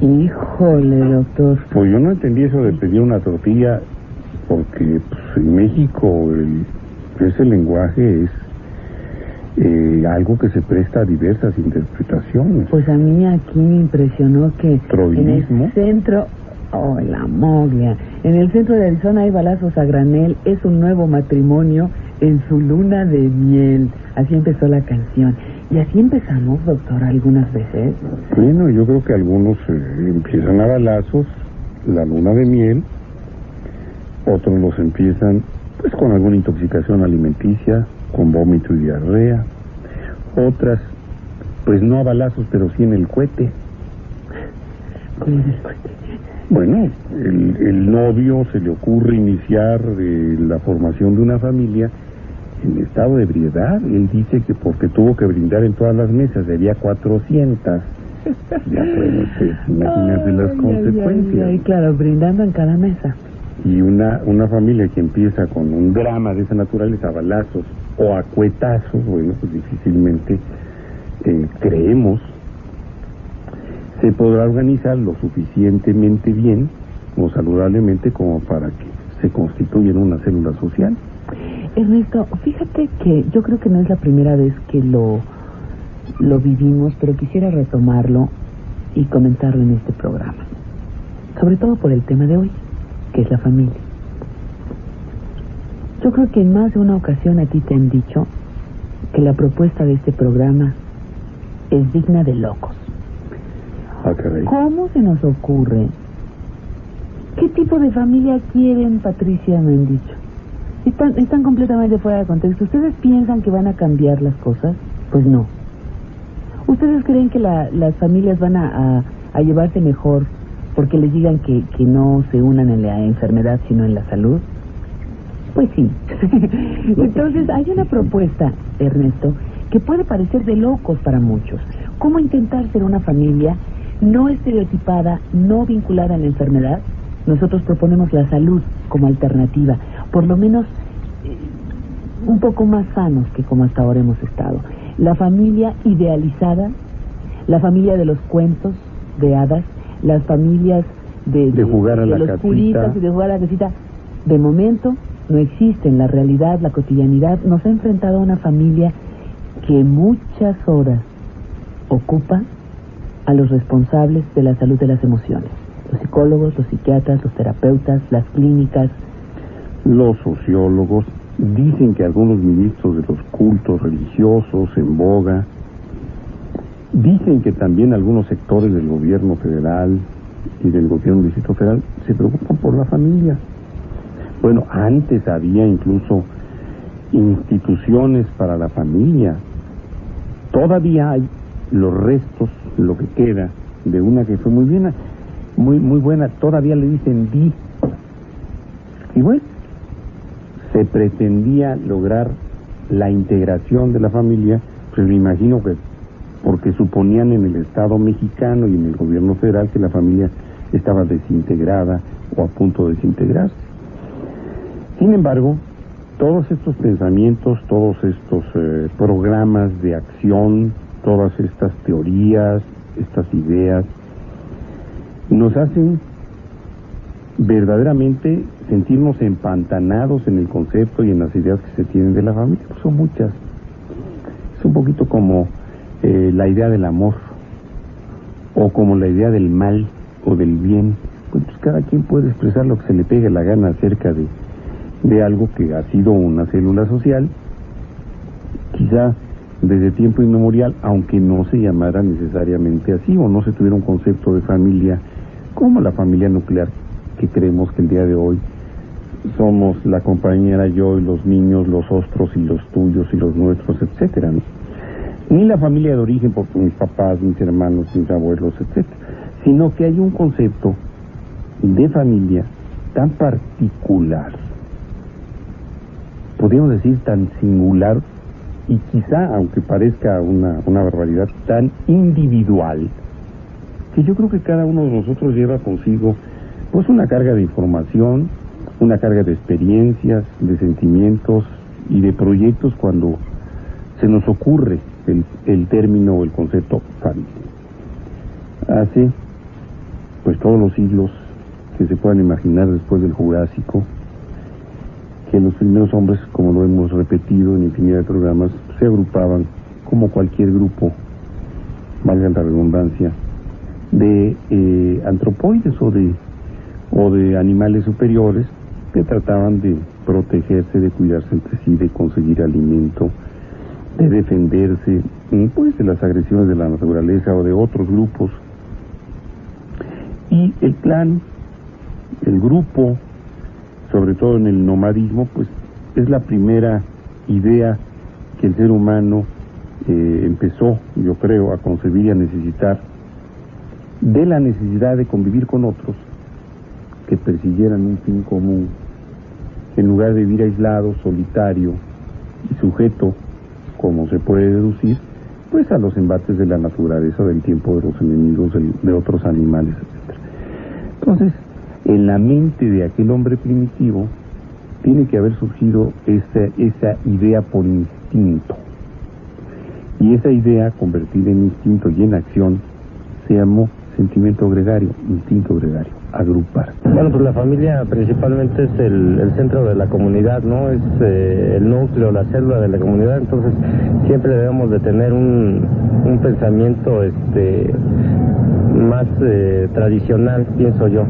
Híjole, doctor. Pues yo no entendí eso de pedir una tortilla, porque pues, en México ese lenguaje es algo que se presta a diversas interpretaciones. Pues a mí aquí me impresionó que Troilismo. en el centro, la moglia, en el centro de Arizona hay balazos a granel, es un nuevo matrimonio en su luna de miel. Así empezó la canción. Y así empezamos, doctor, algunas veces. Bueno, yo creo que algunos empiezan a balazos, la luna de miel, otros los empiezan pues con alguna intoxicación alimenticia, con vómito y diarrea, otras pues no a balazos, pero sí en el cohete. ¿Cómo es el cohete? Bueno, el novio se le ocurre iniciar la formación de una familia en estado de ebriedad. Él dice que porque tuvo que brindar en todas las mesas, había 400. Ya pueden imagínate las consecuencias. Ay, claro, brindando en cada mesa. Y una familia que empieza con un drama de esa naturaleza, a balazos o a cuetazos, bueno, pues difícilmente creemos se podrá organizar lo suficientemente bien o saludablemente como para que se constituya en una célula social. Ernesto, fíjate que yo creo que no es la primera vez que lo vivimos, pero quisiera retomarlo y comentarlo en este programa. Sobre todo por el tema de hoy, que es la familia. Yo creo que en más de una ocasión a ti te han dicho que la propuesta de este programa es digna de locos. Ah, caray. ¿Cómo se nos ocurre? ¿Qué tipo de familia quieren, Patricia? Me han dicho. Están completamente fuera de contexto. ¿Ustedes piensan que van a cambiar las cosas? Pues no. ¿Ustedes creen que las familias van a llevarse mejor porque les digan que no se unan en la enfermedad sino en la salud? Pues sí. Entonces hay una propuesta, Ernesto, que puede parecer de locos para muchos. ¿Cómo intentar ser una familia no estereotipada, no vinculada a la enfermedad? Nosotros proponemos la salud como alternativa, por lo menos un poco más sanos que como hasta ahora hemos estado. La familia idealizada, la familia de los cuentos de hadas, las familias de jugar a la los casita. curitas y de jugar a la casita, de momento no existen. La realidad, la cotidianidad nos ha enfrentado a una familia que muchas horas ocupa a los responsables de la salud de las emociones. Los psicólogos, los psiquiatras, los terapeutas, las clínicas. Los sociólogos dicen que algunos ministros de los cultos religiosos en boga, dicen que también algunos sectores del gobierno federal y del gobierno del Distrito Federal se preocupan por la familia. Bueno, antes había incluso instituciones para la familia. Todavía hay los restos, lo que queda de una que fue muy buena, muy buena, todavía le dicen DI. Y bueno, se pretendía lograr la integración de la familia, pues me imagino que porque suponían en el Estado mexicano y en el gobierno federal que la familia estaba desintegrada o a punto de desintegrarse. Sin embargo, todos estos pensamientos, todos estos programas de acción, todas estas teorías, estas ideas, nos hacen verdaderamente sentirnos empantanados en el concepto y en las ideas que se tienen de la familia. Pues son muchas. Es un poquito como la idea del amor, o como la idea del mal o del bien. Pues cada quien puede expresar lo que se le pegue la gana acerca de algo que ha sido una célula social, quizá desde tiempo inmemorial, aunque no se llamara necesariamente así, o no se tuviera un concepto de familia como la familia nuclear que creemos que el día de hoy somos la compañera, yo y los niños, los ostros y los tuyos y los nuestros, etcétera, ¿no? Ni la familia de origen, porque mis papás, mis hermanos, mis abuelos, etcétera, sino que hay un concepto de familia tan particular, podríamos decir tan singular, y quizá, aunque parezca una barbaridad, tan individual, que yo creo que cada uno de nosotros lleva consigo pues una carga de información, una carga de experiencias, de sentimientos y de proyectos cuando se nos ocurre el término o el concepto familia. Hace pues todos los siglos que se puedan imaginar después del Jurásico, que los primeros hombres, como lo hemos repetido en infinidad de programas, se agrupaban como cualquier grupo, valga la redundancia, de antropoides o de animales superiores que trataban de protegerse, de cuidarse entre sí, de conseguir alimento, de defenderse, pues, de las agresiones de la naturaleza o de otros grupos. Y el clan, el grupo, sobre todo en el nomadismo, pues es la primera idea que el ser humano empezó, yo creo, a concebir y a necesitar, de la necesidad de convivir con otros que persiguieran un fin común, en lugar de vivir aislado, solitario y sujeto, como se puede deducir, pues a los embates de la naturaleza, del tiempo, de los enemigos, de otros animales, etc. Entonces, en la mente de aquel hombre primitivo tiene que haber surgido esa idea por instinto. Y esa idea, convertida en instinto y en acción, se llamó sentimiento gregario, instinto gregario, agrupar. Bueno, pues la familia principalmente es el centro de la comunidad, ¿no? Es el núcleo, la célula de la comunidad, entonces siempre debemos de tener un pensamiento más tradicional, pienso yo,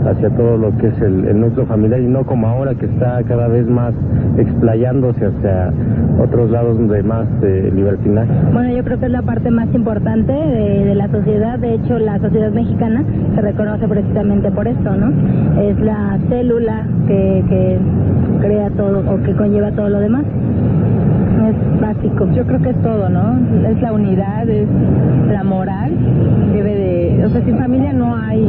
hacia todo lo que es el núcleo familiar, y no como ahora que está cada vez más explayándose hacia otros lados de más libertinaje. Bueno, yo creo que es la parte más importante de la sociedad. De hecho, la sociedad mexicana se reconoce precisamente por esto, ¿no? Es la célula que crea todo o que conlleva todo lo demás. Es básico. Yo creo que es todo, ¿no? Es la unidad, es la moral. O sea, sin familia no hay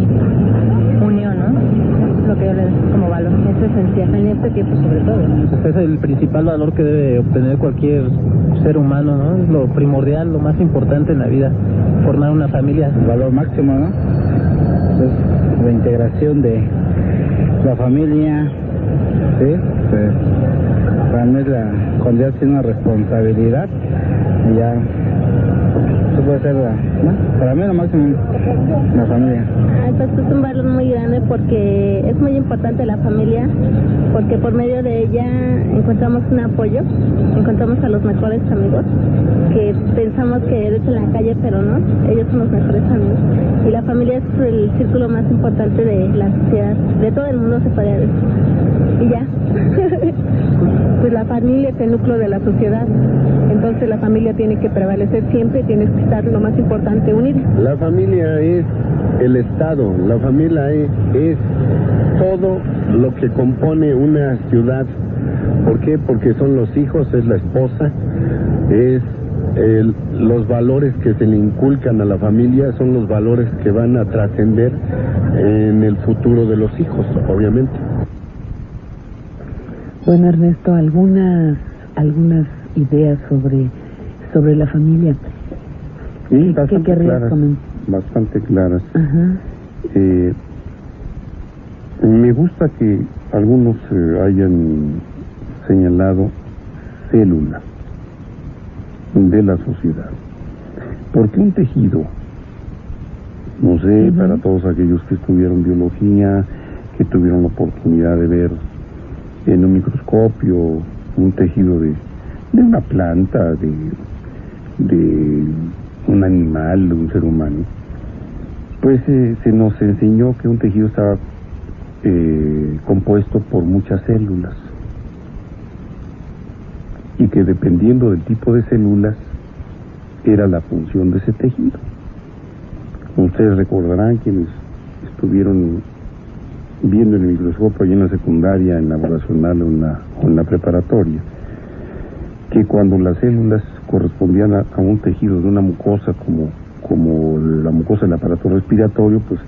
unión, ¿no? Es lo que yo le doy como valor. Es esencial en este tiempo, sobre todo. Es el principal valor que debe obtener cualquier ser humano, ¿no? Es lo primordial, lo más importante en la vida, formar una familia. El valor máximo, ¿no? Es la integración de la familia, ¿sí? Para mí cuando ya tiene una responsabilidad, y ya eso puede ser para mí lo máximo, la familia. Pues es un valor muy grande porque es muy importante la familia, porque por medio de ella encontramos un apoyo, encontramos a los mejores amigos, que pensamos que eres en la calle, pero no, ellos son los mejores amigos. Y la familia es el círculo más importante de la sociedad, de todo el mundo se podría decir. Y ya. Pues la familia es el núcleo de la sociedad, entonces la familia tiene que prevalecer siempre, tiene que estar lo más importante, unida. La familia es el Estado, la familia es todo lo que compone una ciudad. ¿Por qué? Porque son los hijos, es la esposa, es los valores que se le inculcan a la familia, son los valores que van a trascender en el futuro de los hijos, obviamente. Bueno, Ernesto, algunas ideas sobre la familia. Sí, ¿Qué querrías comentar? Bastante claras. Ajá. Me gusta que algunos hayan señalado célula de la sociedad. Porque un tejido, no sé, para todos aquellos que estudiaron biología, que tuvieron la oportunidad de ver en un microscopio un tejido de una planta, de un animal, de un ser humano, pues se nos enseñó que un tejido estaba compuesto por muchas células y que dependiendo del tipo de células era la función de ese tejido. Ustedes recordarán, quienes estuvieron viendo en el microscopio allí en la secundaria, en la vocacional o en la preparatoria, que cuando las células correspondían a un tejido de una mucosa como la mucosa del aparato respiratorio, pues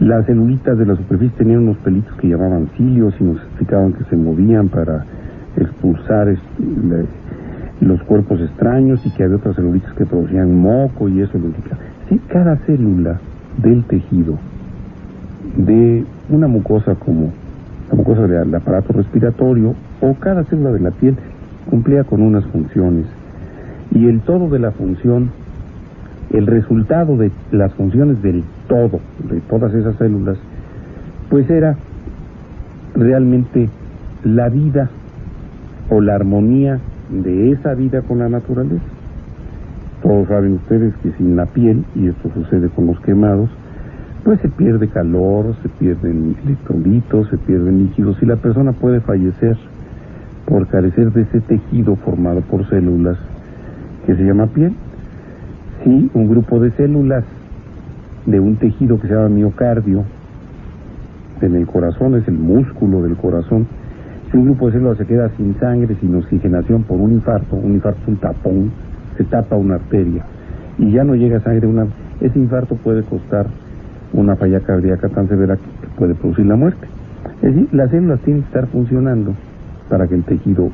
las celulitas de la superficie tenían unos pelitos que llamaban cilios y nos explicaban que se movían para expulsar los cuerpos extraños, y que había otras celulitas que producían moco, y eso lo indicaba. Sí, cada célula del tejido de una mucosa como la mucosa del aparato respiratorio o cada célula de la piel cumplía con unas funciones, y el todo de la función el resultado de las funciones del todo, de todas esas células, pues era realmente la vida o la armonía de esa vida con la naturaleza. Todos saben ustedes que sin la piel, y esto sucede con los quemados, pues se pierde calor, se pierden electrolitos, se pierden líquidos y la persona puede fallecer por carecer de ese tejido formado por células que se llama piel. Si un grupo de células de un tejido que se llama miocardio en el corazón, es el músculo del corazón, si un grupo de células se queda sin sangre, sin oxigenación por un infarto es un tapón, se tapa una arteria y ya no llega sangre, ese infarto puede costar una falla cardíaca tan severa que puede producir la muerte. Es decir, las células tienen que estar funcionando para que el tejido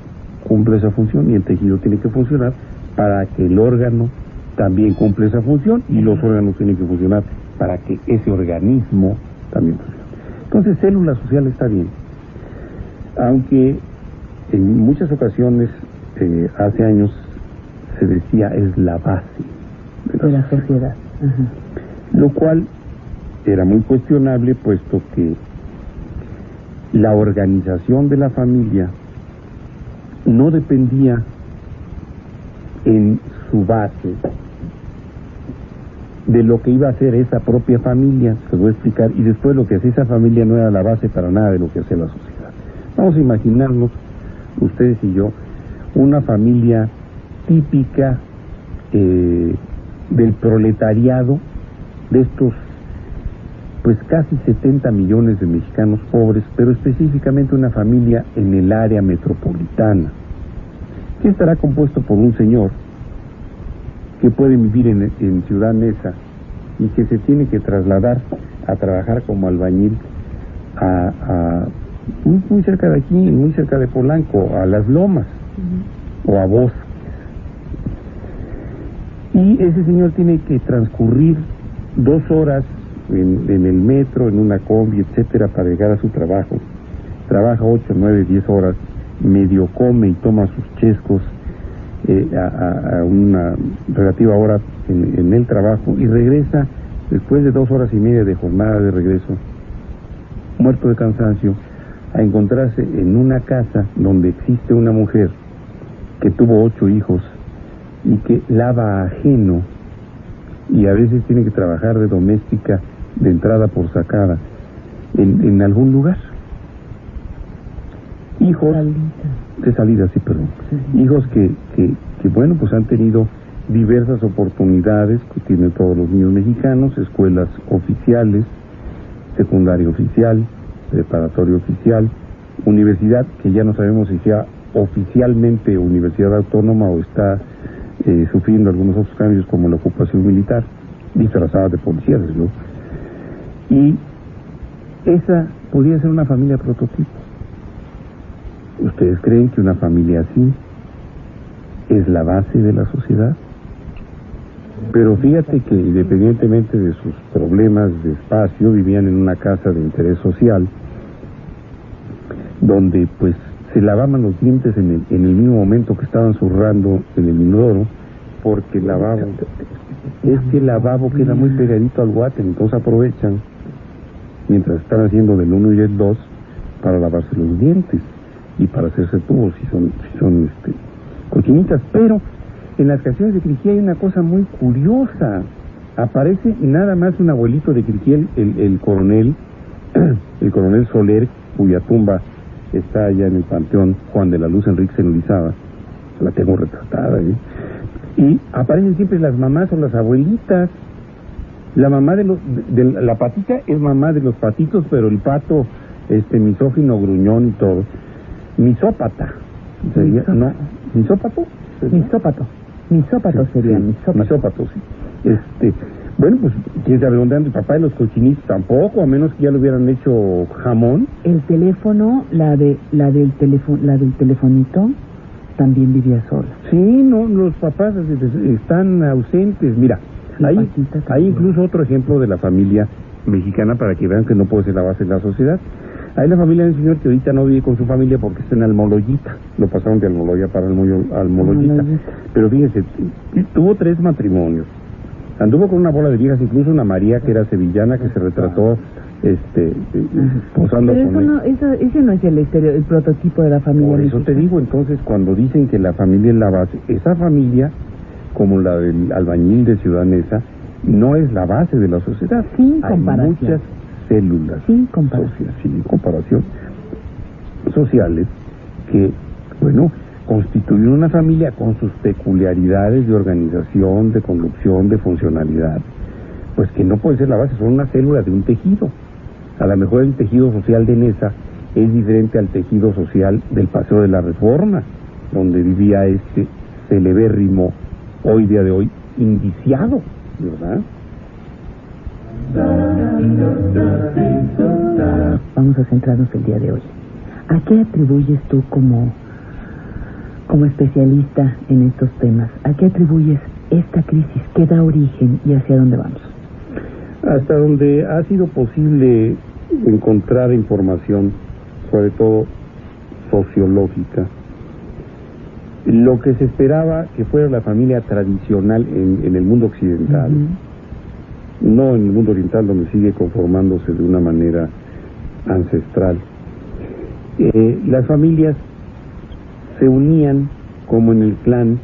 cumpla esa función y el tejido tiene que funcionar para que el órgano también cumpla esa función y los órganos tienen que funcionar para que ese organismo también funcione. Entonces, célula social está bien, aunque en muchas ocasiones, hace años, se decía es la base de la sociedad. Lo cual era muy cuestionable, puesto que la organización de la familia no dependía en su base de lo que iba a hacer esa propia familia, se voy a explicar, y después lo que hacía esa familia no era la base para nada de lo que hacía la sociedad. Vamos a imaginarnos, ustedes y yo, una familia típica del proletariado, de estos pues casi 70 millones de mexicanos pobres, pero específicamente una familia en el área metropolitana, que estará compuesto por un señor que puede vivir en Ciudad Neza y que se tiene que trasladar a trabajar como albañil muy cerca de aquí, muy cerca de Polanco, a Las Lomas o a Bosques. Y ese señor tiene que transcurrir 2 horas en el metro, en una combi, etcétera, para llegar a su trabajo. Trabaja 8, 9, 10 horas, medio come y toma sus chescos a una relativa hora en el trabajo y regresa después de 2 horas y media de jornada de regreso, muerto de cansancio, a encontrarse en una casa donde existe una mujer que tuvo 8 hijos y que lava ajeno y a veces tiene que trabajar de doméstica de entrada por sacada en algún lugar. Hijos de salida, sí, perdón. Sí. Hijos que bueno, pues han tenido diversas oportunidades que tienen todos los niños mexicanos, escuelas oficiales, secundaria oficial, preparatoria oficial, universidad, que ya no sabemos si sea oficialmente universidad autónoma o está sufriendo algunos otros cambios como la ocupación militar, disfrazada de policía, desde luego. Y esa podría ser una familia prototipo. ¿Ustedes creen que una familia así es la base de la sociedad? Pero fíjate que independientemente de sus problemas de espacio, vivían en una casa de interés social, donde pues se lavaban los dientes en el mismo momento que estaban zurrando en el inodoro, porque el lavabo queda muy pegadito al water, entonces aprovechan mientras están haciendo del 1 y del 2 para lavarse los dientes y para hacerse tubos si son cochinitas. Pero en las canciones de Criquiel hay una cosa muy curiosa. Aparece nada más un abuelito de Criquiel, el coronel Soler, cuya tumba está allá en el Panteón Juan de la Luz Enríquez en Orizaba. La tengo retratada, ¿eh? Y aparecen siempre las mamás o las abuelitas. La mamá la patita es mamá de los patitos, pero el pato misógino, gruñón y todo. Misópata sería, ¿no? ¿Misópato? Misópato sería, misópato, sí. Bueno, pues quién sabe dónde anda el papá de los cochinitos, tampoco, a menos que ya lo hubieran hecho jamón. El teléfono, la del telefonito también vivía sola. Sí, no, los papás están ausentes. Mira, hay incluso otro ejemplo de la familia mexicana para que vean que no puede ser la base de la sociedad. Hay la familia de un señor que ahorita no vive con su familia porque está en Almoloyita. Lo pasaron de Almoloya para Almoloyita. Pero fíjense, tuvo 3 matrimonios. Anduvo con una bola de viejas, incluso una María que era sevillana, que se retrató posando pero con él. Ese no es el prototipo de la familia. Por eso te digo, entonces, cuando dicen que la familia es la base, esa familia, como la del albañil de Ciudad Neza, no es la base de la sociedad. Sin Hay comparación. muchas células Sin comparación. sin comparación sociales que, bueno, constituyen una familia con sus peculiaridades de organización, de conducción, de funcionalidad, pues que no puede ser la base, son una célula de un tejido. A lo mejor el tejido social de Neza es diferente al tejido social del Paseo de la Reforma, donde vivía este celebérrimo, hoy día de hoy, indiciado, ¿verdad? Vamos a centrarnos el día de hoy. ¿A qué atribuyes tú como especialista en estos temas? ¿A qué atribuyes esta crisis? ¿Qué da origen y hacia dónde vamos? Hasta donde ha sido posible encontrar información, sobre todo sociológica, lo que se esperaba que fuera la familia tradicional en el mundo occidental, no en el mundo oriental, donde sigue conformándose de una manera ancestral. Las familias se unían como en el clan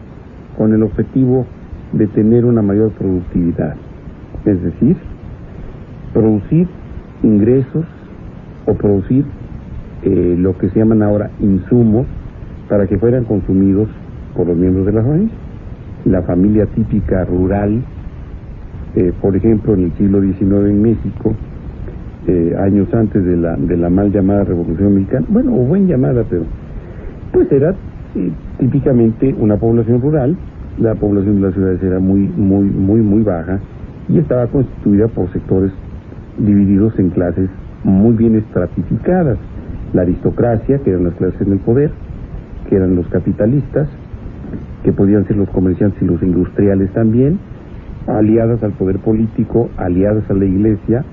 con el objetivo de tener una mayor productividad, es decir, producir ingresos o producir lo que se llaman ahora insumos para que fueran consumidos por los miembros de la familia. La familia típica rural, por ejemplo, en el siglo XIX en México, años antes de la mal llamada Revolución Mexicana, bueno, o buen llamada, pero pues era típicamente una población rural. La población de las ciudades era muy baja y estaba constituida por sectores divididos en clases muy bien estratificadas: la aristocracia, que eran las clases en el poder, que eran los capitalistas, que podían ser los comerciantes y los industriales también, aliadas al poder político, aliadas a la iglesia.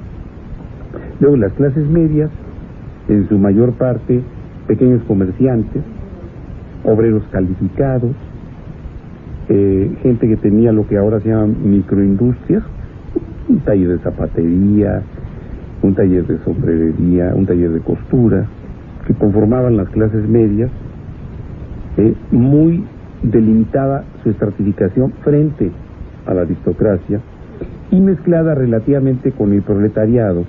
Luego las clases medias, en su mayor parte pequeños comerciantes, obreros calificados, gente que tenía lo que ahora se llaman microindustrias, un taller de zapatería, un taller de sombrerería, un taller de costura, que conformaban las clases medias. Muy delimitada su estratificación frente a la aristocracia y mezclada relativamente con el proletariado,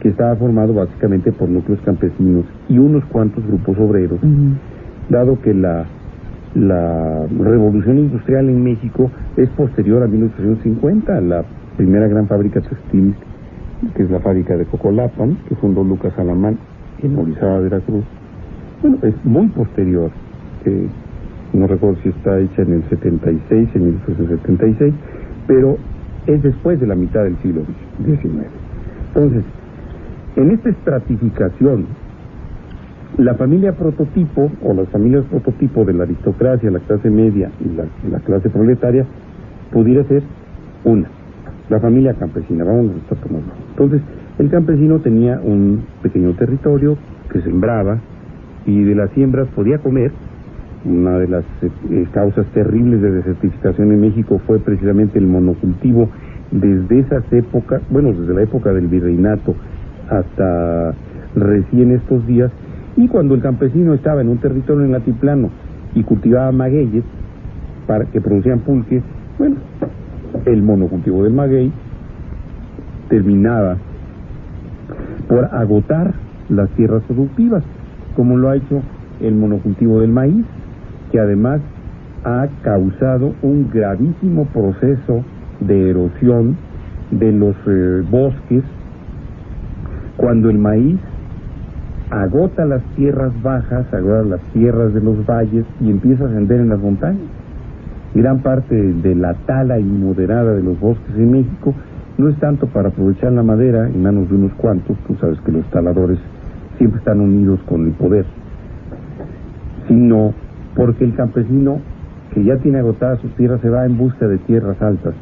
que estaba formado básicamente por núcleos campesinos y unos cuantos grupos obreros, dado que la revolución industrial en México es posterior a 1850, la primera gran fábrica textil, que es la fábrica de Cocolapan, que fundó Lucas Alamán en Orizaba, Veracruz. Bueno, es muy posterior, no recuerdo si está hecha en el 76, en 1876, pero es después de la mitad del siglo XIX. Entonces, en esta estratificación, la familia prototipo, o las familias prototipo de la aristocracia, la clase media y la clase proletaria, pudiera ser una, la familia campesina. Vamos a tomarlo. Entonces, el campesino tenía un pequeño territorio que sembraba, y de las siembras podía comer. Una de las causas terribles de desertificación en México fue precisamente el monocultivo desde esas épocas, bueno, desde la época del virreinato hasta recién estos días. Y cuando el campesino estaba en un territorio en altiplano y cultivaba magueyes para que producían pulques, bueno, el monocultivo del maguey terminaba por agotar las tierras productivas, como lo ha hecho el monocultivo del maíz, que además ha causado un gravísimo proceso de erosión de los bosques, cuando el maíz agota las tierras bajas, agota las tierras de los valles y empieza a ascender en las montañas. Gran parte de la tala inmoderada de los bosques en México no es tanto para aprovechar la madera en manos de unos cuantos, tú sabes que los taladores siempre están unidos con el poder, sino porque el campesino, que ya tiene agotadas sus tierras, se va en busca de tierras altas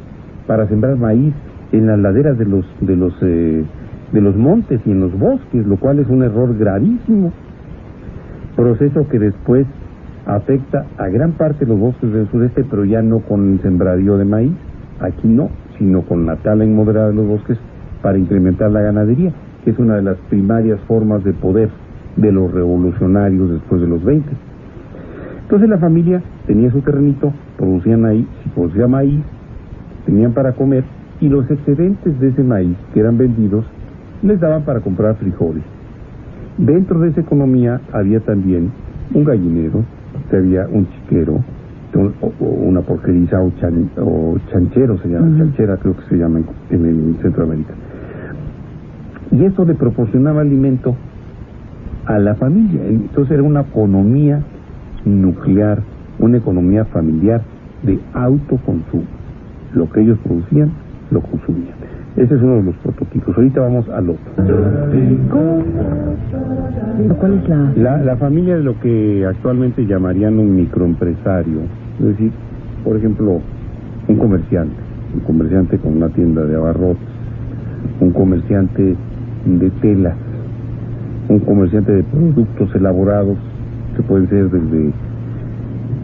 para sembrar maíz en las laderas de los montes y en los bosques, lo cual es un error gravísimo, proceso que después afecta a gran parte de los bosques del sureste, pero ya no con el sembradío de maíz, aquí no, sino con la tala inmoderada de los bosques para incrementar la ganadería, que es una de las primarias formas de poder de los revolucionarios después de los 20. Entonces la familia tenía su terrenito, producían ahí, si producía maíz, tenían para comer, y los excedentes de ese maíz que eran vendidos les daban para comprar frijoles. Dentro de esa economía había también un gallinero, que había un chiquero, o una porqueriza o chanchero se llama, chanchera creo que se llama en el Centroamérica. Y eso le proporcionaba alimento a la familia. Entonces era una economía nuclear, una economía familiar de autoconsumo. Lo que ellos producían, lo consumían. Ese es uno de los prototipos. Ahorita vamos al otro. ¿Cuál es la familia de lo que actualmente llamarían un microempresario? Es decir, por ejemplo, un comerciante con una tienda de abarrotes, un comerciante de telas, un comerciante de productos elaborados, que pueden ser desde,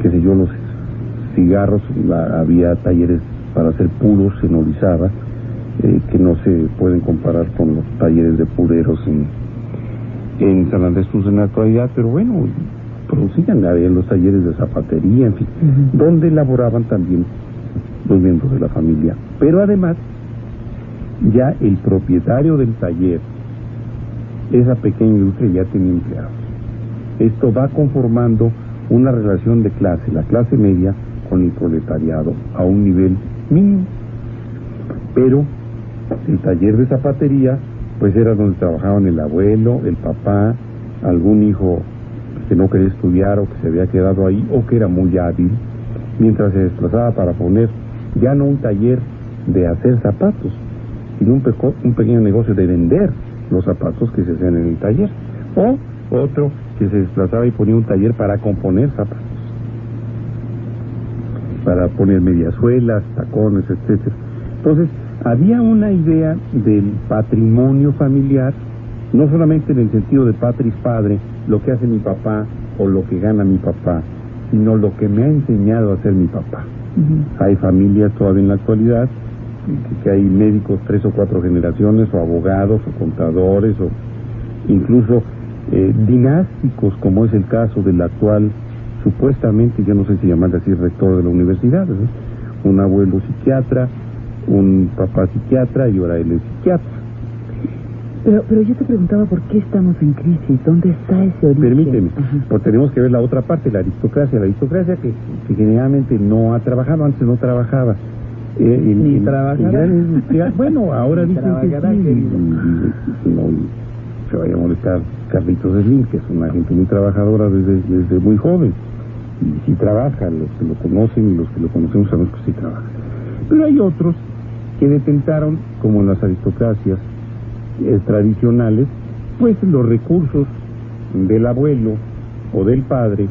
qué sé yo, los cigarros. Había talleres para hacer puros en Orizaba, que no se pueden comparar con los talleres de pureros en San Andrés Tuxtla en la actualidad, pero bueno, producían, había los talleres de zapatería, en fin, donde elaboraban también los miembros de la familia. Pero además, ya el propietario del taller, esa pequeña industria, ya tenía empleados. Esto va conformando una relación de clase, la clase media con el proletariado, a un nivel mínimo. Pero el taller de zapatería, pues era donde trabajaban el abuelo, el papá, algún hijo que no quería estudiar o que se había quedado ahí o que era muy hábil, mientras se desplazaba para poner ya no un taller de hacer zapatos, sino un pequeño negocio de vender los zapatos que se hacían en el taller, o otro que se desplazaba y ponía un taller para componer zapatos, para poner mediasuelas, tacones, etcétera. Entonces había una idea del patrimonio familiar, no solamente en el sentido de patris padre, lo que hace mi papá o lo que gana mi papá, sino lo que me ha enseñado a hacer mi papá. Hay familias todavía en la actualidad que hay médicos 3 o 4 generaciones, o abogados, o contadores, o incluso dinásticos, como es el caso del actual, supuestamente, yo no sé si llamarle así, rector de la universidad, ¿no? Un abuelo psiquiatra, un papá psiquiatra, y ahora él es psiquiatra. Pero yo te preguntaba por qué estamos en crisis, ¿dónde está ese origen? Permíteme, pues tenemos que ver la otra parte, la aristocracia que generalmente no ha trabajado, antes no trabajaba. Ni trabajará. Bueno, ahora dicen que sí, no se vaya a molestar Carlitos Slim, que es una gente muy trabajadora desde muy joven, y sí trabaja, los que lo conocen y los que lo conocemos sabemos que sí trabaja. Pero hay otros que detentaron, como en las aristocracias tradicionales, pues los recursos del abuelo o del padre,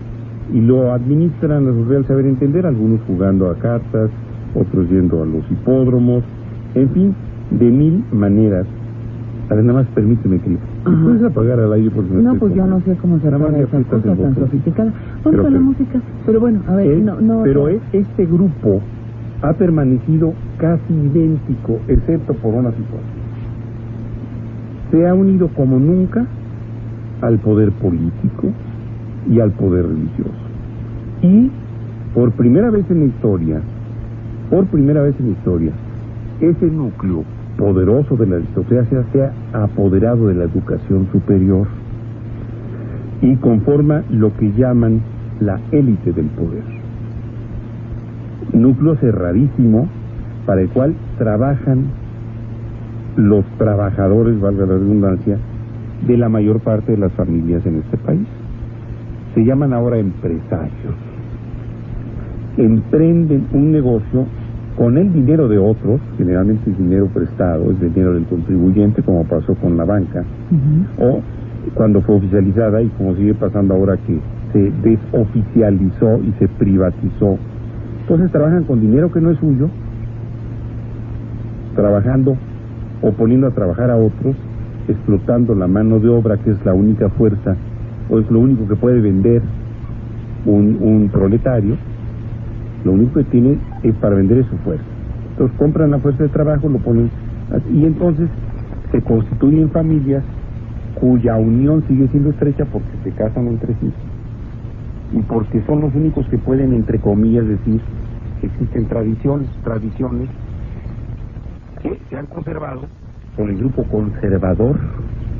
y lo administran a su real saber entender, algunos jugando a cartas, otros yendo a los hipódromos, en fin, de 1000 maneras. A ver, nada más permíteme, que ¿puedes apagar al aire? Porque no, pues yo no sé cómo se apaga esa cosa tan sofisticada. Vamos a la música. Pero bueno, a ver, este grupo ha permanecido casi idéntico, excepto por una situación. Se ha unido como nunca al poder político y al poder religioso. Y por primera vez en la historia, ese núcleo poderoso de la aristocracia se ha apoderado de la educación superior y conforma lo que llaman la élite del poder. Núcleo cerradísimo para el cual trabajan los trabajadores, valga la redundancia, de la mayor parte de las familias en este país. Se llaman ahora empresarios. Emprenden un negocio con el dinero de otros, generalmente es dinero prestado, es dinero del contribuyente, como pasó con la banca, o cuando fue oficializada, y como sigue pasando ahora que se desoficializó y se privatizó. Entonces trabajan con dinero que no es suyo, trabajando o poniendo a trabajar a otros, explotando la mano de obra, que es la única fuerza, o es lo único que puede vender un proletario. Lo único que tiene es para vender es su fuerza. Entonces compran la fuerza de trabajo, lo ponen, y entonces se constituyen familias cuya unión sigue siendo estrecha porque se casan entre sí y porque son los únicos que pueden, entre comillas, decir que existen tradiciones que se han conservado con el grupo conservador,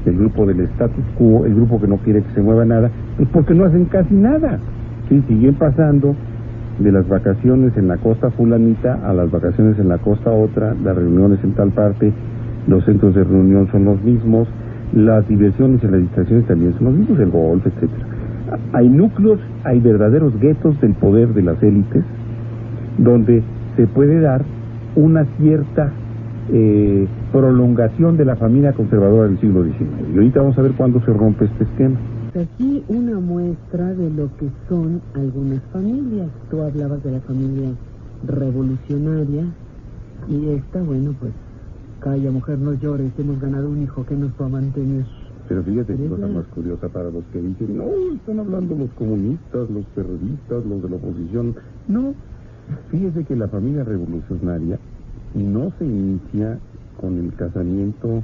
el grupo del status quo, el grupo que no quiere que se mueva nada, pues porque no hacen casi nada. Sí, siguen pasando de las vacaciones en la costa fulanita a las vacaciones en la costa otra, las reuniones en tal parte, los centros de reunión son los mismos, las diversiones y las distracciones también son los mismos, el golf, etcétera. Hay núcleos, hay verdaderos guetos del poder de las élites, donde se puede dar una cierta prolongación de la familia conservadora del siglo XIX. Y ahorita vamos a ver cuándo se rompe este esquema. Aquí una muestra de lo que son algunas familias. Tú hablabas de la familia revolucionaria y esta, bueno, pues, calla mujer, no llores, hemos ganado un hijo que nos va a mantener. Pero fíjate qué cosa más curiosa para los que dicen, no, están hablando los comunistas, los periodistas, los de la oposición. No, fíjese que la familia revolucionaria no se inicia con el casamiento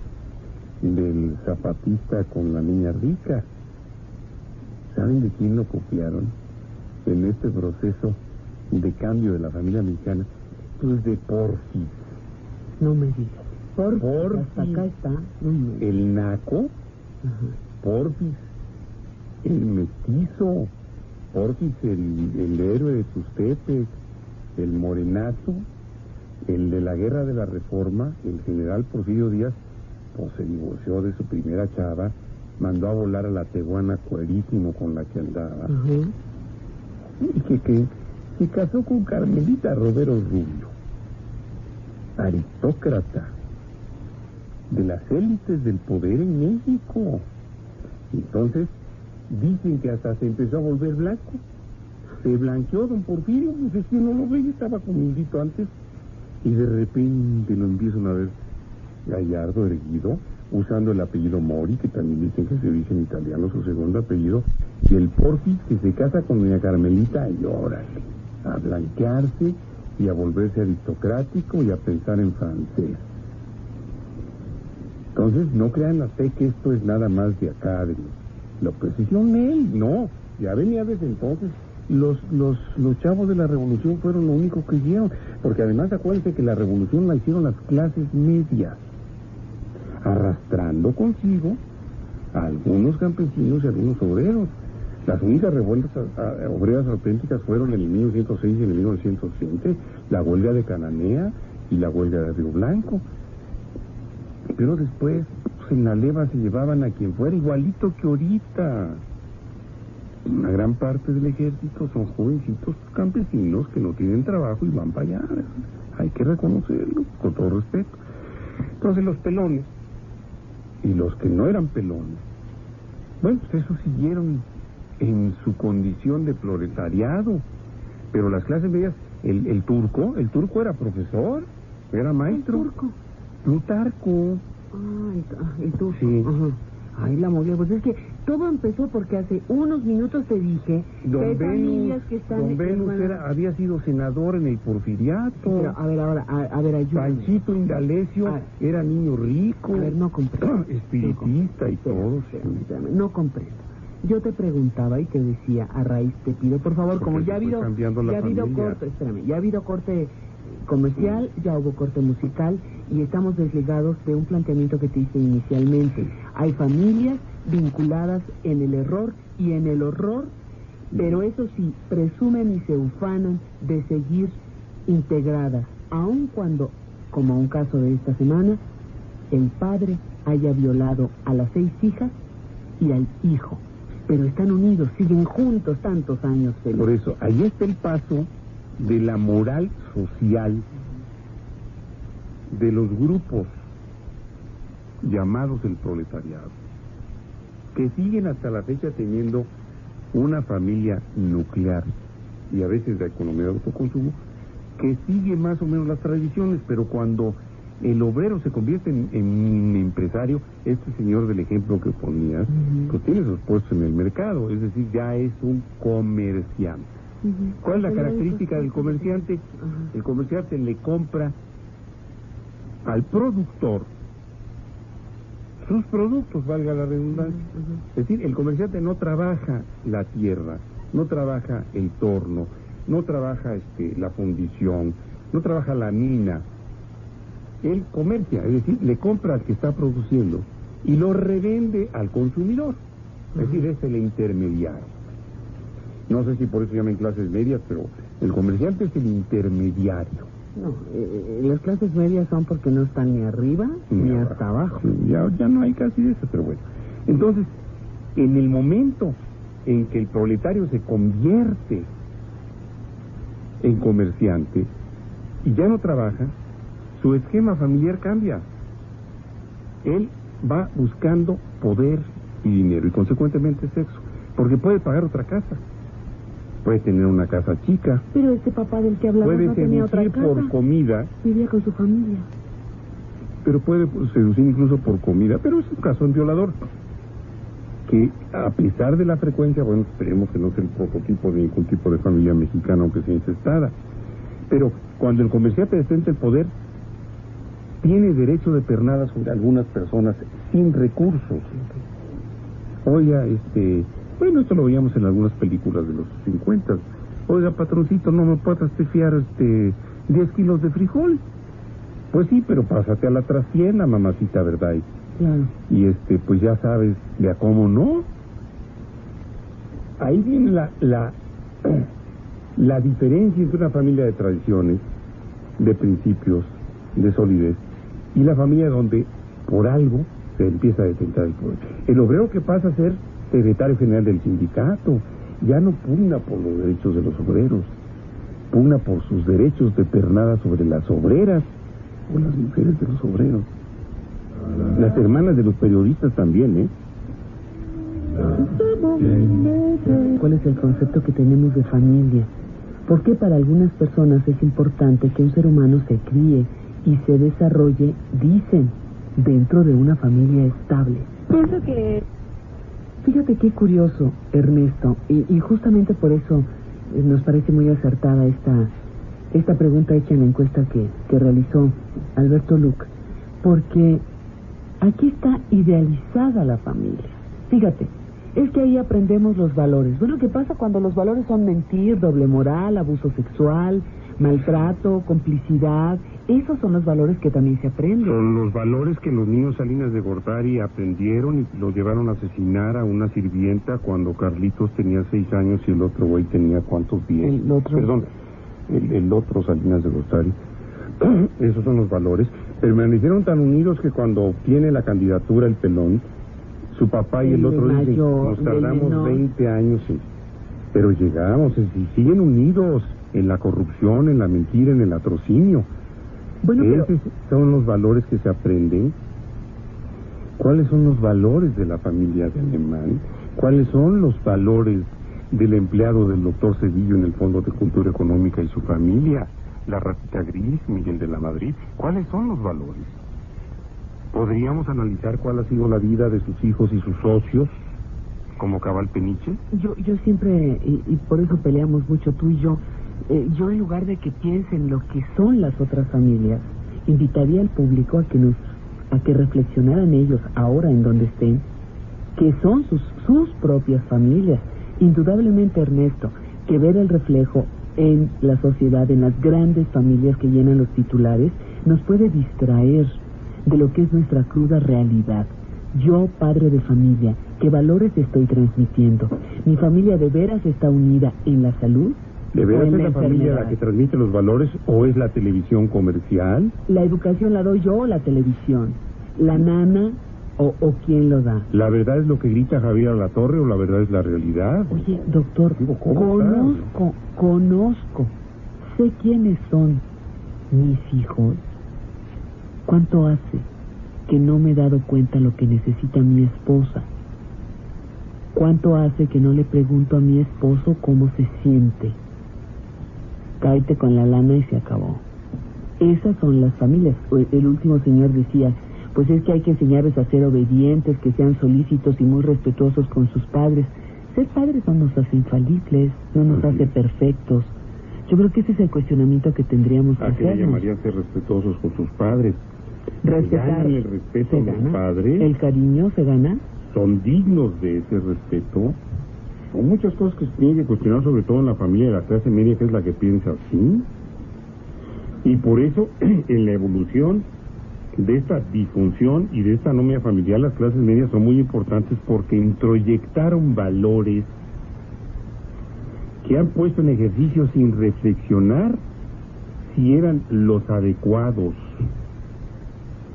del zapatista con la niña rica. ¿Saben de quién lo copiaron en este proceso de cambio de la familia mexicana? Pues de Porfis. No me digas. Porfis. Hasta acá está. El naco. Ajá. Porfis. El mestizo. Porfis, el héroe de Tustepec. El morenazo. El de la guerra de la Reforma. El general Porfirio Díaz, pues se divorció de su primera chava, mandó a volar a la tehuana cuerísimo con la que andaba. Y que se casó con Carmelita Romero Rubio, aristócrata de las élites del poder en México. Entonces dicen que hasta se empezó a volver blanco, se blanqueó don Porfirio, pues es que no lo ve, estaba comidito antes, y de repente lo empiezan a ver gallardo, erguido, usando el apellido Mori, que también dicen que se dice en italiano su segundo apellido, y el Porfis que se casa con doña Carmelita, y órale, a blanquearse y a volverse aristocrático y a pensar en francés. Entonces no crean la fe que esto es nada más de acá, de la oposición, no, ya venía desde entonces. Los chavos de la revolución fueron lo único que hicieron, porque además acuérdense que la revolución la hicieron las clases medias, arrastrando consigo a algunos campesinos y a algunos obreros. Las únicas revueltas obreras auténticas fueron en el 1906 y en el 1907, la huelga de Cananea y la huelga de Río Blanco. Pero después, pues, en la leva se llevaban a quien fuera, igualito que ahorita. Una gran parte del ejército son jovencitos campesinos que no tienen trabajo y van para allá. Hay que reconocerlo, con todo respeto. Entonces los pelones y los que no eran pelones, bueno, pues esos siguieron en su condición de proletariado. Pero las clases medias, el turco era profesor, era maestro. ¿El turco? Plutarco. El turco. Sí. Ajá. Ay, la movida, pues es que todo empezó porque hace unos minutos te dije que hay familias que están... Don Venus había sido senador en el Porfiriato. Pero, a ver, ayúdame. Panchito Indalecio era niño rico. A ver, no comprendo. Espiritista y todo. Espérame, no comprendo. Yo te preguntaba y te decía, a raíz te pido, por favor, porque como ya ha habido corte, ya ha habido corte comercial, ya hubo corte musical y estamos desligados de un planteamiento que te hice inicialmente. Hay familias vinculadas en el error y en el horror, pero eso sí, presumen y se ufanan de seguir integradas, aun cuando, como un caso de esta semana, el padre haya violado a las 6 hijas y al hijo. Pero están unidos, siguen juntos tantos años felices. Por eso, ahí está el paso de la moral social de los grupos llamados el proletariado, que siguen hasta la fecha teniendo una familia nuclear y a veces de economía de autoconsumo, que sigue más o menos las tradiciones, pero cuando el obrero se convierte en empresario, este señor del ejemplo que ponías, pues tiene sus puestos en el mercado, es decir, ya es un comerciante. ¿Cuál es la característica del comerciante? El comerciante le compra al productor sus productos, valga la redundancia. Es decir, el comerciante no trabaja la tierra, no trabaja el torno, no trabaja la fundición, no trabaja la mina. Él comercia, es decir, le compra al que está produciendo y lo revende al consumidor. Es decir, es el intermediario. No sé si por eso llaman clases medias, pero el comerciante es el intermediario. No, las clases medias son porque no están ni arriba ni hasta abajo. Sí, ya no hay casi de eso, pero bueno. Entonces, en el momento en que el proletario se convierte en comerciante y ya no trabaja, su esquema familiar cambia. Él va buscando poder y dinero y consecuentemente sexo, porque puede pagar otra casa, puede tener una casa chica, pero este papá del que hablaba puede no tenía otra seducir casa, por comida, vivía con su familia, pero puede seducir incluso por comida, pero es un caso en violador, que a pesar de la frecuencia, bueno, esperemos que no sea el prototipo de ningún tipo de familia mexicana aunque sea incestada, pero cuando el comerciante detenta el poder, tiene derecho de pernada sobre algunas personas sin recursos. Oiga, bueno, esto lo veíamos en algunas películas de los 50. Oiga, patroncito, ¿no me puedes fiar 10 kilos de frijol? Pues sí, pero pásate a la trastienda, mamacita, ¿verdad? claro. Y pues ya sabes, de a cómo no. Ahí viene la diferencia entre una familia de tradiciones, de principios, de solidez, y la familia donde por algo se empieza a detentar el poder. El obrero que pasa a ser secretario general del sindicato ya no pugna por los derechos de los obreros, pugna por sus derechos de pernada sobre las obreras o las mujeres de los obreros. Las hermanas de los periodistas también, ¿eh? ¿Cuál es el concepto que tenemos de familia? ¿Por qué para algunas personas es importante que un ser humano se críe y se desarrolle, dicen, dentro de una familia estable? Pienso que... Fíjate qué curioso, Ernesto, y justamente por eso nos parece muy acertada esta pregunta hecha en la encuesta que realizó Alberto Luc, porque aquí está idealizada la familia. Fíjate, es que ahí aprendemos los valores. Bueno, ¿qué pasa cuando los valores son mentir, doble moral, abuso sexual, maltrato, complicidad? Esos son los valores que también se aprenden. Son los valores que los niños Salinas de Gortari aprendieron y los llevaron a asesinar a una sirvienta cuando Carlitos tenía 6 años y el otro güey tenía ¿cuántos días? El otro Salinas de Gortari. Esos son los valores. Permanecieron tan unidos que cuando obtiene la candidatura el pelón, su papá y el otro dicen, nos tardamos 20 años, sí, pero llegamos, y siguen unidos en la corrupción, en la mentira, en el latrocinio. Bueno, Esos son los valores que se aprenden. ¿Cuáles son los valores de la familia de Alemán? ¿Cuáles son los valores del empleado del doctor Cedillo en el Fondo de Cultura Económica y su familia? La Ratita Gris, Miguel de la Madrid. ¿Cuáles son los valores? ¿Podríamos analizar cuál ha sido la vida de sus hijos y sus socios, como Cabal Peniche? Yo siempre, y por eso peleamos mucho tú y yo en lugar de que piensen lo que son las otras familias, invitaría al público a que reflexionaran ellos ahora en donde estén, que son sus propias familias. Indudablemente, Ernesto, que ver el reflejo en la sociedad, en las grandes familias que llenan los titulares, nos puede distraer de lo que es nuestra cruda realidad. Yo, padre de familia, ¿qué valores estoy transmitiendo? ¿Mi familia de veras está unida en la salud? ¿De veras es la familia la que transmite los valores o es la televisión comercial? ¿La educación la doy yo o la televisión? ¿La nana o quién lo da? ¿La verdad es lo que grita Javier Alatorre o la verdad es la realidad? Oye, doctor, conozco, sé quiénes son mis hijos. ¿Cuánto hace que no me he dado cuenta lo que necesita mi esposa? ¿Cuánto hace que no le pregunto a mi esposo cómo se siente? Cáete con la lana y se acabó. Esas son las familias. El último señor decía, pues es que hay que enseñarles a ser obedientes, que sean solícitos y muy respetuosos con sus padres. Ser padres no nos hace infalibles, no nos hace perfectos. Yo creo que ese es el cuestionamiento que tendríamos que hacer. ¿A qué le llamarían ser respetuosos con sus padres? Respetar ganan el respeto se a los gana, padres, el cariño se gana. son dignos de ese respeto. Son muchas cosas que se tienen que cuestionar, sobre todo en la familia de la clase media, que es la que piensa así. Y por eso, en la evolución de esta disfunción y de esta anomia familiar, las clases medias son muy importantes porque introyectaron valores que han puesto en ejercicio sin reflexionar si eran los adecuados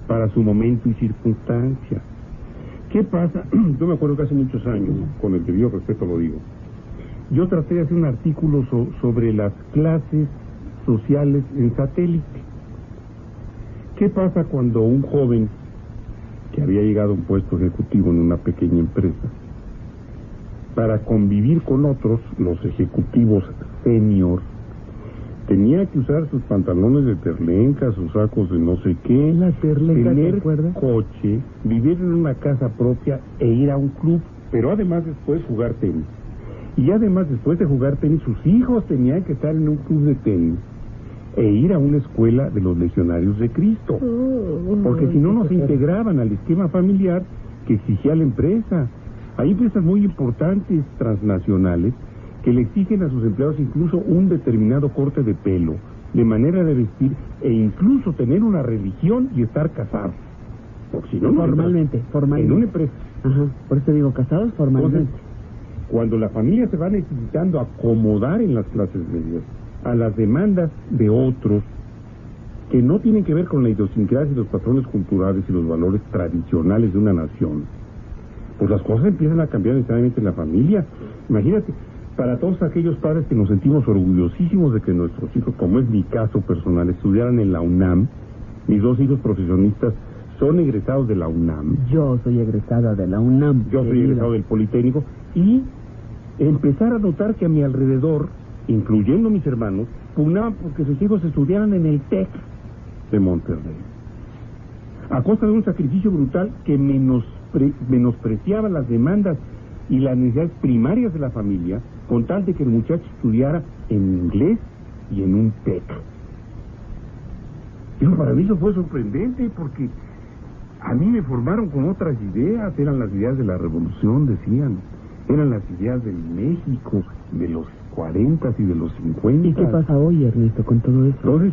para su momento y circunstancia. ¿Qué pasa? Yo me acuerdo que hace muchos años, con el debido respeto lo digo, yo traté de hacer un artículo sobre las clases sociales en satélite. ¿Qué pasa cuando un joven que había llegado a un puesto ejecutivo en una pequeña empresa, para convivir con otros, los ejecutivos senior, tenía que usar sus pantalones de terlenca, sus sacos de no sé qué, La terlenca, ¿te tener acuerdas? coche, vivir en una casa propia e ir a un club, pero además después jugar tenis? Y además después de jugar tenis, sus hijos tenían que estar en un club de tenis e ir a una escuela de los legionarios de Cristo, porque si no, no se integraban al esquema familiar que exigía la empresa. Hay empresas muy importantes transnacionales que le exigen a sus empleados incluso un determinado corte de pelo, de manera de vestir e incluso tener una religión y estar casados. Porque si no, no Formalmente, entras formalmente. en una empresa. Ajá, por eso digo, casados formalmente. Entonces, cuando la familia se va necesitando acomodar en las clases medias a las demandas de otros que no tienen que ver con la idiosincrasia y los patrones culturales y los valores tradicionales de una nación, pues las cosas empiezan a cambiar necesariamente en la familia. Imagínate, para todos aquellos padres que nos sentimos orgullosísimos de que nuestros hijos, como es mi caso personal, estudiaran en la UNAM, mis dos hijos profesionistas son egresados de la UNAM. Yo soy egresada de la UNAM. Yo soy querida. egresado del Politécnico, y empezar a notar que a mi alrededor, incluyendo mis hermanos, pugnaban porque sus hijos estudiaran en el TEC de Monterrey, a costa de un sacrificio brutal que menospreciaba las demandas y las necesidades primarias de la familia, con tal de que el muchacho estudiara en inglés y en un TEC. Y para mí eso fue sorprendente, porque a mí me formaron con otras ideas, eran las ideas de la revolución, decían, eran las ideas del México de los 40 y de los 50. ¿Y qué pasa hoy, Ernesto, con todo eso? Entonces,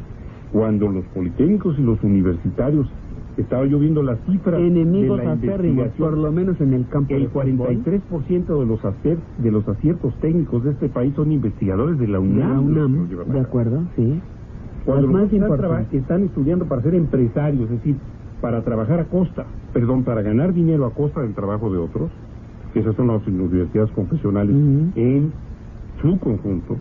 cuando los politécnicos y los universitarios, estaba yo viendo las cifras Enemigos de la acérrimos, investigación, por lo menos en el campo el del fútbol. 43% de los aciertos técnicos de este país son investigadores de la De UNAM. la UNAM, de acuerdo, sí. Cuando Las los más importantes. están estudiando para ser empresarios, es decir, para trabajar para ganar dinero a costa del trabajo de otros, que esas son las universidades confesionales en su conjunto.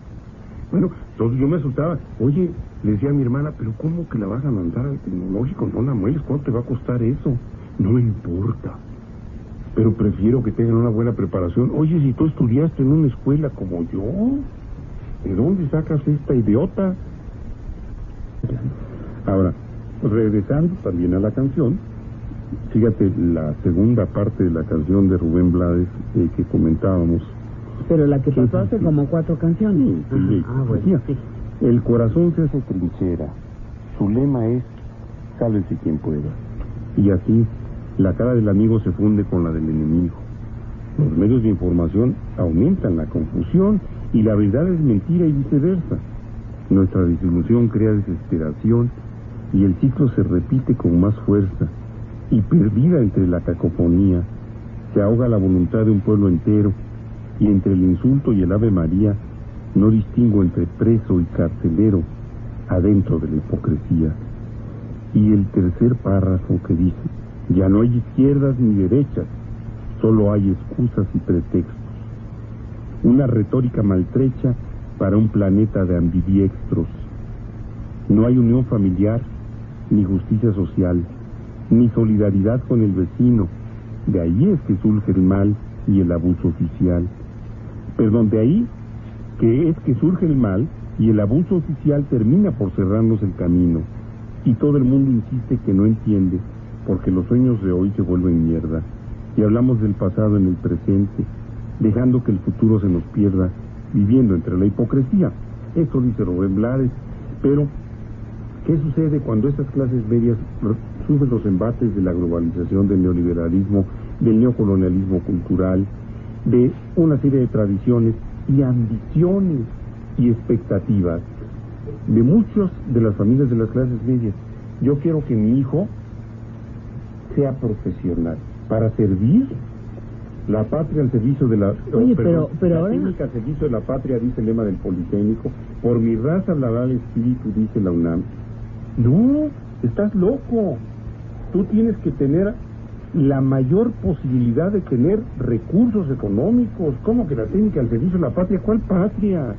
Bueno, entonces yo me asustaba. Oye, le decía a mi hermana, pero ¿cómo que la vas a mandar al tecnológico? No la mueles, ¿cuánto te va a costar eso? No me importa, pero prefiero que tengan una buena preparación. Oye, si tú estudiaste en una escuela como yo, ¿de dónde sacas esta idiota? Ahora, regresando también a la canción, fíjate la segunda parte de la canción de Rubén Blades que comentábamos. Pero la que pasó hace como 4 canciones. Sí, bueno, decía, sí. el corazón se hace trinchera, su lema es sálvese quien pueda. Y así la cara del amigo se funde con la del enemigo. Los medios de información aumentan la confusión y la verdad es mentira y viceversa. Nuestra desilusión crea desesperación y el ciclo se repite con más fuerza, y perdida entre la cacofonía se ahoga la voluntad de un pueblo entero, y entre el insulto y el Ave María no distingo entre preso y carcelero adentro de la hipocresía. Y el tercer párrafo que dice, ya no hay izquierdas ni derechas, solo hay excusas y pretextos. Una retórica maltrecha para un planeta de ambidiestros. No hay unión familiar, ni justicia social, ni solidaridad con el vecino. De ahí es que surge el mal y el abuso oficial. Perdón, de ahí que es que surge el mal y el abuso oficial termina por cerrarnos el camino. Y todo el mundo insiste que no entiende, porque los sueños de hoy se vuelven mierda. Y hablamos del pasado en el presente, dejando que el futuro se nos pierda, viviendo entre la hipocresía. Esto dice Rubén Blades, pero ¿Qué sucede cuando estas clases medias sufren los embates de la globalización, del neoliberalismo, del neocolonialismo cultural, de una serie de tradiciones y ambiciones y expectativas de muchas de las familias de las clases medias? Yo quiero que mi hijo sea profesional para servir la patria al servicio de la... Oye, pero la ahora... técnica al servicio de la patria, dice el lema del Politécnico. Por mi raza hablará el espíritu, dice la UNAM. No, estás loco. Tú tienes que tener la mayor posibilidad de tener recursos económicos. ¿Cómo que la técnica al servicio de la patria? ¿Cuál patria?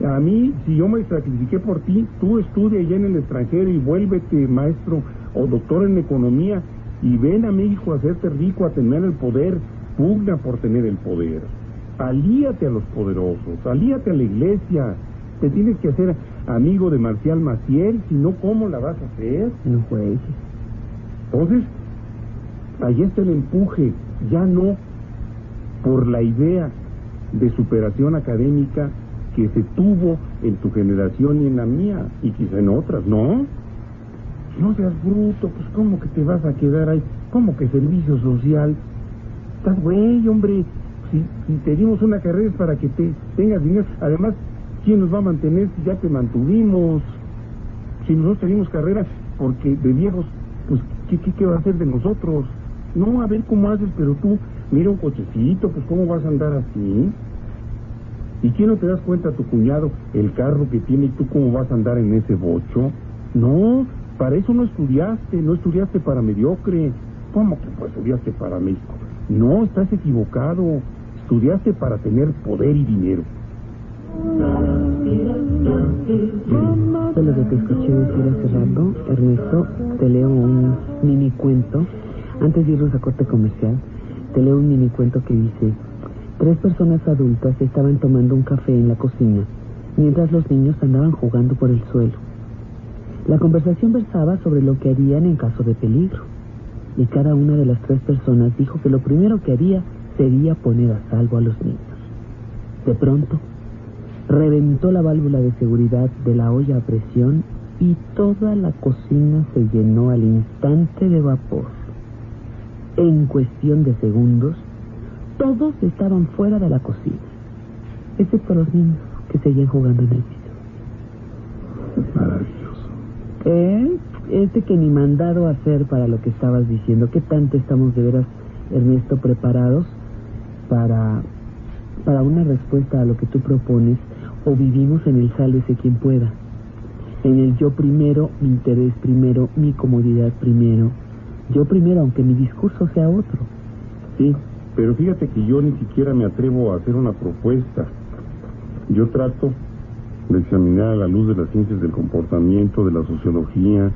A mí, si yo me sacrifiqué por ti, tú estudia allá en el extranjero y vuélvete maestro o doctor en economía y ven a México a hacerte rico, a tener el poder, pugna por tener el poder. Alíate a los poderosos, alíate a la iglesia. Te tienes que hacer amigo de Marcial Maciel, si no, ¿cómo la vas a hacer? No juegues. Entonces, ahí está el empuje, ya no por la idea de superación académica que se tuvo en tu generación y en la mía, y quizá en otras, ¿no? No seas bruto, pues ¿cómo que te vas a quedar ahí? ¿Cómo que servicio social? Estás güey, hombre, si te dimos una carrera es para que te tengas dinero. Además, ¿quién nos va a mantener si ya te mantuvimos? Si nosotros tenemos carrera, porque de viejos, pues, ¿qué va a hacer de nosotros? No, a ver cómo haces, pero tú, mira un cochecito, pues, ¿cómo vas a andar así? ¿Y quién no te das cuenta, tu cuñado, el carro que tiene y tú cómo vas a andar en ese bocho? No, para eso no estudiaste para mediocre. ¿Cómo que pues estudiaste para México? No, estás equivocado, estudiaste para tener poder y dinero. De lo que te escuché decir hace rato, Ernesto, te leo un mini cuento. Antes de irnos a corte comercial, te leo un mini cuento que dice: 3 personas adultas estaban tomando un café en la cocina, mientras los niños andaban jugando por el suelo. La conversación versaba sobre lo que harían en caso de peligro, y cada una de las 3 personas dijo que lo primero que haría sería poner a salvo a los niños. De pronto, reventó la válvula de seguridad de la olla a presión y toda la cocina se llenó al instante de vapor. En cuestión de segundos, todos estaban fuera de la cocina, excepto los niños que seguían jugando en el piso. Maravilloso. Que ni mandado a hacer para lo que estabas diciendo. ¿Qué tanto estamos de veras, Ernesto, preparados para una respuesta a lo que tú propones, o vivimos en el sálvese quien pueda? En el yo primero, mi interés primero, mi comodidad primero. Yo primero, aunque mi discurso sea otro. Sí, pero fíjate que yo ni siquiera me atrevo a hacer una propuesta. Yo trato de examinar a la luz de las ciencias del comportamiento, de la sociología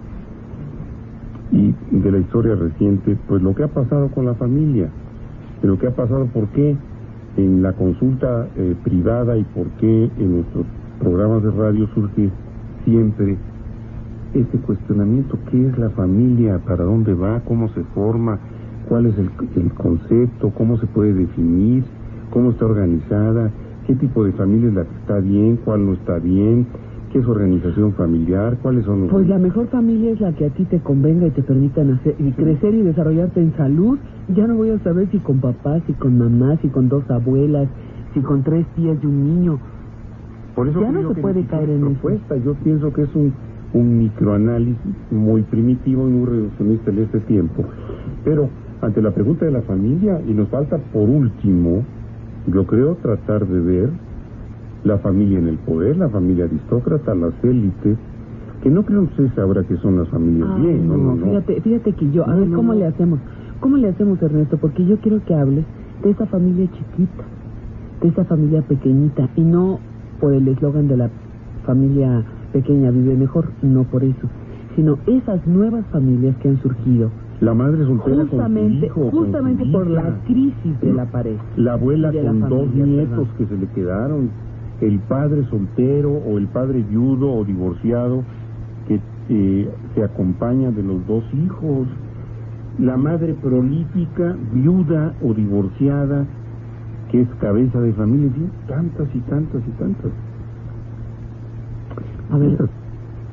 y de la historia reciente, pues lo que ha pasado con la familia, de lo que ha pasado, por qué en la consulta privada y por qué en nuestros programas de radio surge siempre este cuestionamiento: ¿qué es la familia? ¿Para dónde va? ¿Cómo se forma? ¿Cuál es el concepto? ¿Cómo se puede definir? ¿Cómo está organizada? ¿Qué tipo de familia es la que está bien? ¿Cuál no está bien? ¿Qué es organización familiar? ¿Cuáles son los...? Pues la mejor familia es la que a ti te convenga y te permita nacer y crecer y desarrollarte en salud. Ya no voy a saber si con papás, si con mamás, si con 2 abuelas, si con 3 tías y un niño. Por eso ya no se puede caer en propuesta. Yo pienso que es un microanálisis muy primitivo y muy reduccionista en este tiempo. Pero ante la pregunta de la familia, y nos falta por último, yo creo, tratar de ver la familia en el poder, la familia aristócrata, las élites, que no creo ustedes ahora que son las familias bien, no. Fíjate que yo, a ver, ¿cómo le hacemos? ¿Cómo le hacemos, Ernesto? Porque yo quiero que hables de esa familia chiquita, de esa familia pequeñita, y no por el eslogan de la familia pequeña vive mejor, no por eso, sino esas nuevas familias que han surgido. La madre soltera justamente por la crisis de la pareja. La abuela con familia, 2 nietos que se le quedaron, el padre soltero o el padre viudo o divorciado que se acompaña de los 2 hijos, la madre prolífica, viuda o divorciada, que es cabeza de familia, ¿sí? Tantas y tantas y tantas. A ver,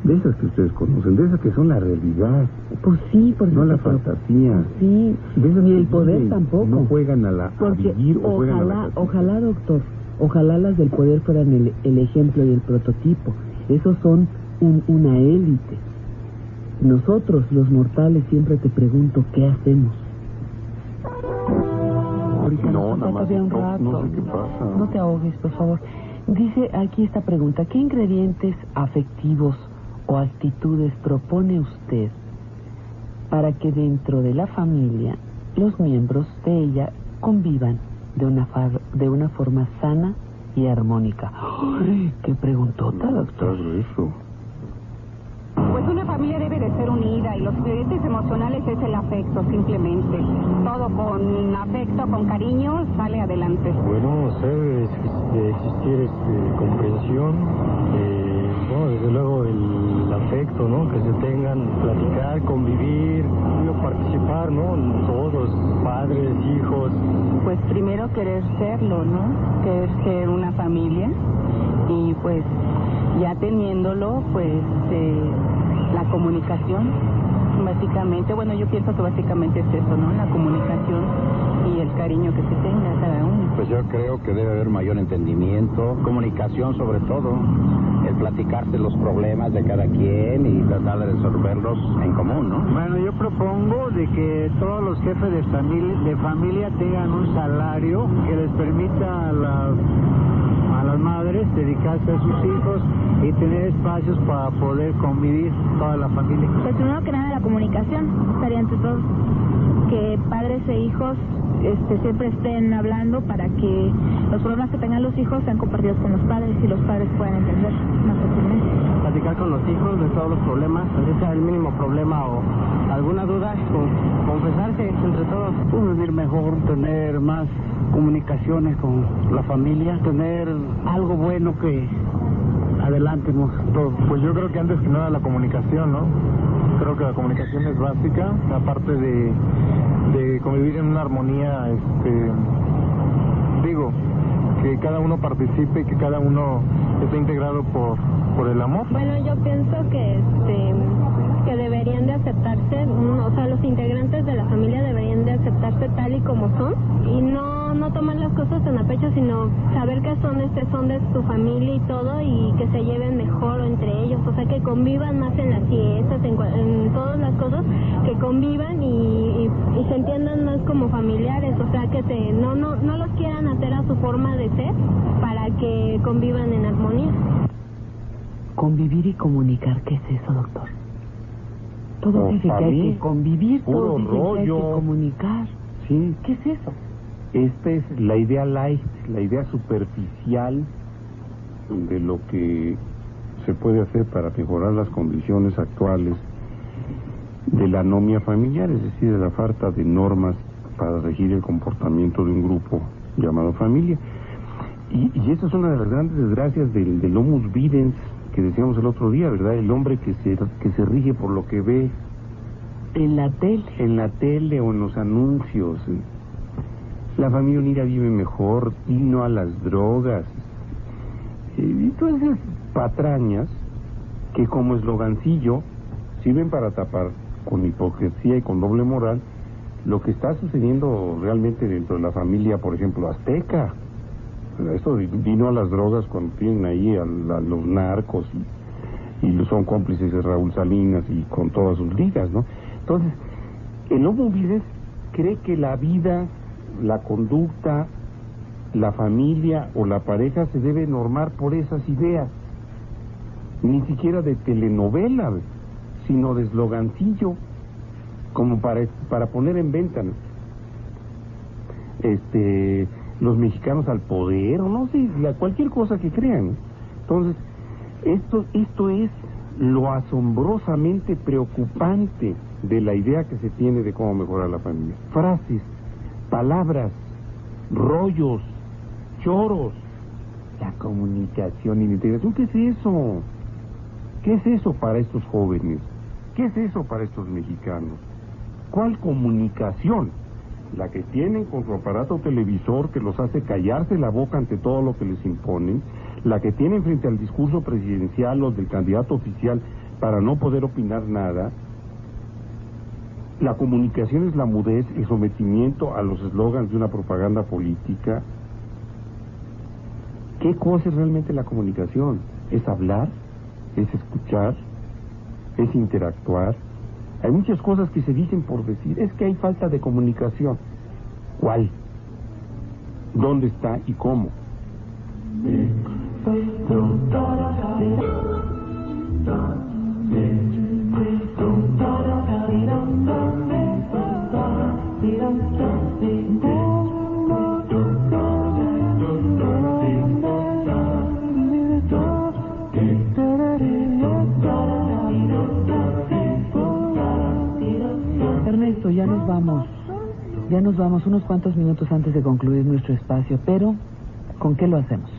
de esas que ustedes conocen, de esas que son la realidad. Pues sí, por no la supuesto. fantasía. Sí, De esas ni que el poder viven, tampoco. no juegan a Porque vivir o juegan a la fantasía. ojalá, doctor, ojalá las del poder fueran el ejemplo y el prototipo. Esos son una élite. Nosotros, los mortales, siempre te pregunto, ¿qué hacemos? Ahorita No, nos nada falta más todavía un no rato. sé qué pasa. No te ahogues, por favor. Dice aquí esta pregunta, ¿qué ingredientes afectivos o actitudes propone usted para que dentro de la familia los miembros de ella convivan de una forma sana y armónica? ¡Ay, qué preguntota, doctor! Eso. Pues una familia debe de ser unida y los ingredientes emocionales es el afecto, simplemente. Todo con afecto, con cariño, sale adelante. Bueno, debe existir comprensión, desde luego el afecto, ¿no? Que se tengan, platicar, convivir, participar, ¿no? Todos, padres, hijos. Pues primero querer serlo, ¿no? Querer ser una familia y pues ya teniéndolo, pues la comunicación, básicamente, bueno, yo pienso que básicamente es eso, ¿no? La comunicación y el cariño que se tenga cada uno. Pues yo creo que debe haber mayor entendimiento, comunicación sobre todo, el platicarse los problemas de cada quien y tratar de resolverlos en común, ¿no? Bueno, yo propongo de que todos los jefes de familia tengan un salario que les permita a las madres dedicarse a sus hijos y tener espacios para poder convivir toda la familia. Pues primero que nada la comunicación, estaría entre todos, que padres e hijos siempre estén hablando para que los problemas que tengan los hijos sean compartidos con los padres y los padres puedan entender más fácilmente. Platicar con los hijos de todos los problemas, así sea el mínimo problema o alguna duda, confesarse entre todos. Vivir mejor, tener más comunicaciones con la familia, tener algo bueno que adelantemos todo. Pues yo creo que antes que nada la comunicación, ¿no? Creo que la comunicación es básica, aparte de convivir en una armonía, que cada uno participe y que cada uno esté integrado por el amor. Bueno, yo pienso que deberían de aceptarse, o sea, los integrantes de la familia deberían de aceptarse tal y como son y no tomar las cosas tan a pecho, sino saber que son de su familia y todo y que se lleven mejor entre ellos, o sea, que convivan más en las fiestas, en todas las cosas, que convivan y se entiendan más como familiares, o sea, que no los quieran hacer a su forma de ser para que convivan en armonía. Convivir y comunicar, ¿qué es eso, doctor? Todo dice que hay que convivir, todo dice que hay que comunicar. Sí. ¿Qué es eso? Esta es la idea light, la idea superficial de lo que se puede hacer para mejorar las condiciones actuales de la anomia familiar, es decir, de la falta de normas para regir el comportamiento de un grupo llamado familia. Y esa es una de las grandes desgracias del homus videns que decíamos el otro día, ¿verdad? El hombre que se rige por lo que ve en la tele o en los anuncios. La familia unida vive mejor y no a las drogas. Y todas esas patrañas que como eslogancillo sirven para tapar con hipocresía y con doble moral lo que está sucediendo realmente dentro de la familia, por ejemplo, azteca. Esto vino a las drogas cuando tienen ahí a los narcos y son cómplices de Raúl Salinas y con todas sus ligas, ¿no? Entonces, el homo videns cree que la vida, la conducta, la familia o la pareja se debe normar por esas ideas, ni siquiera de telenovela, sino de eslogancillo, como para poner en venta, ¿no? Los mexicanos al poder, o no sé, cualquier cosa que crean. Entonces, esto es lo asombrosamente preocupante de la idea que se tiene de cómo mejorar la familia. Frases, palabras, rollos, choros, la comunicación y la integración. ¿Qué es eso? ¿Qué es eso para estos jóvenes? ¿Qué es eso para estos mexicanos? ¿Cuál comunicación? La que tienen con su aparato televisor que los hace callarse la boca ante todo lo que les imponen, la que tienen frente al discurso presidencial o del candidato oficial para no poder opinar nada. La comunicación es la mudez, el sometimiento a los eslogans de una propaganda política. ¿Qué cosa es realmente la comunicación? ¿Es hablar? ¿Es escuchar? ¿Es interactuar? Hay muchas cosas que se dicen por decir. Es que hay falta de comunicación. ¿Cuál? ¿Dónde está y cómo? Ernesto, ya nos vamos. Ya nos vamos unos cuantos minutos antes de concluir nuestro espacio, pero ¿con qué lo hacemos?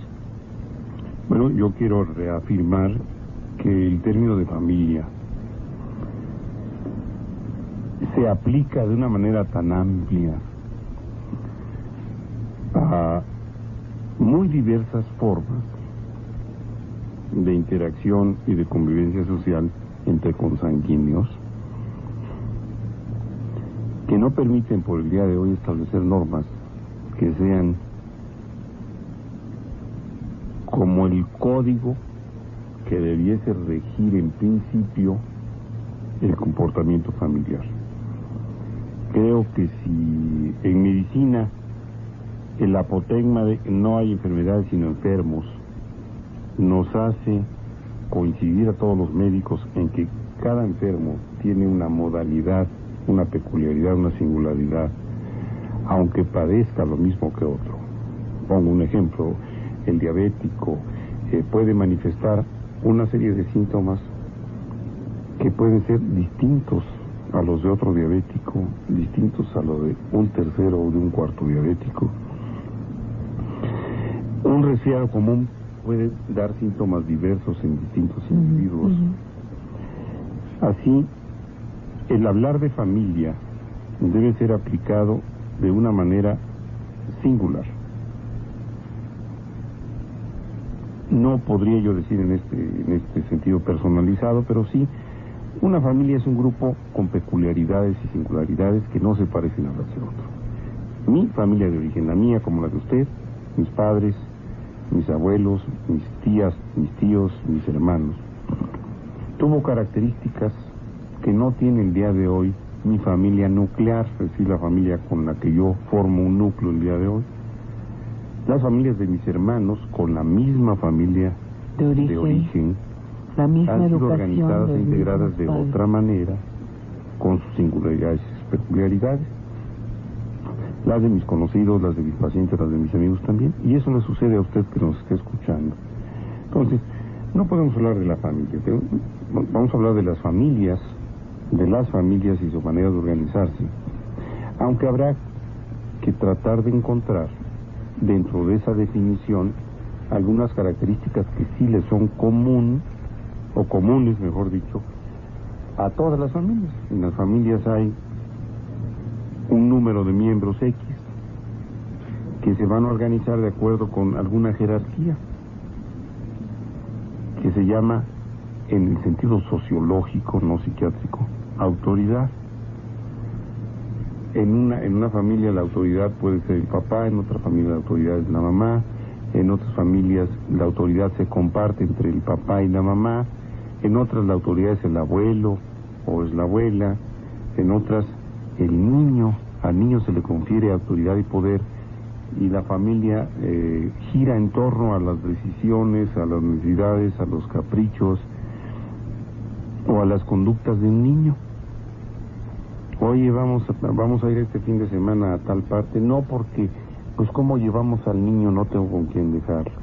Bueno, yo quiero reafirmar que el término de familia se aplica de una manera tan amplia a muy diversas formas de interacción y de convivencia social entre consanguíneos, que no permiten por el día de hoy establecer normas que sean como el código que debiese regir en principio el comportamiento familiar. Creo que si en medicina el apotegma de no hay enfermedades sino enfermos nos hace coincidir a todos los médicos en que cada enfermo tiene una modalidad, una peculiaridad, una singularidad, aunque padezca lo mismo que otro. Pongo un ejemplo: el diabético puede manifestar una serie de síntomas que pueden ser distintos a los de otro diabético, distintos a los de un tercero o de un cuarto diabético. Un resfriado común puede dar síntomas diversos en distintos individuos. Así, el hablar de familia debe ser aplicado de una manera singular. No podría yo decir en este sentido personalizado, pero sí, una familia es un grupo con peculiaridades y singularidades que no se parecen a las de otro. Mi familia de origen, la mía como la de usted, mis padres, mis abuelos, mis tías, mis tíos, mis hermanos, tuvo características que no tiene el día de hoy mi familia nuclear, es decir, la familia con la que yo formo un núcleo el día de hoy. Las familias de mis hermanos, con la misma familia de origen la misma han sido educación, organizadas e integradas de otra manera, con sus singularidades y peculiaridades. Las de mis conocidos, las de mis pacientes, las de mis amigos también. Y eso le sucede a usted que nos esté escuchando. Entonces, no podemos hablar de la familia. Vamos a hablar de las familias y su manera de organizarse. Aunque habrá que tratar de encontrar dentro de esa definición algunas características que sí le son comunes, mejor dicho, a todas las familias. En las familias hay un número de miembros X que se van a organizar de acuerdo con alguna jerarquía que se llama, en el sentido sociológico, no psiquiátrico, autoridad. En una familia la autoridad puede ser el papá, en otra familia la autoridad es la mamá, en otras familias la autoridad se comparte entre el papá y la mamá, en otras la autoridad es el abuelo o es la abuela, en otras el niño, al niño se le confiere autoridad y poder, y la familia gira en torno a las decisiones, a las necesidades, a los caprichos o a las conductas de un niño. Oye, vamos a ir este fin de semana a tal parte, no porque, pues cómo llevamos al niño, no tengo con quién dejarlo.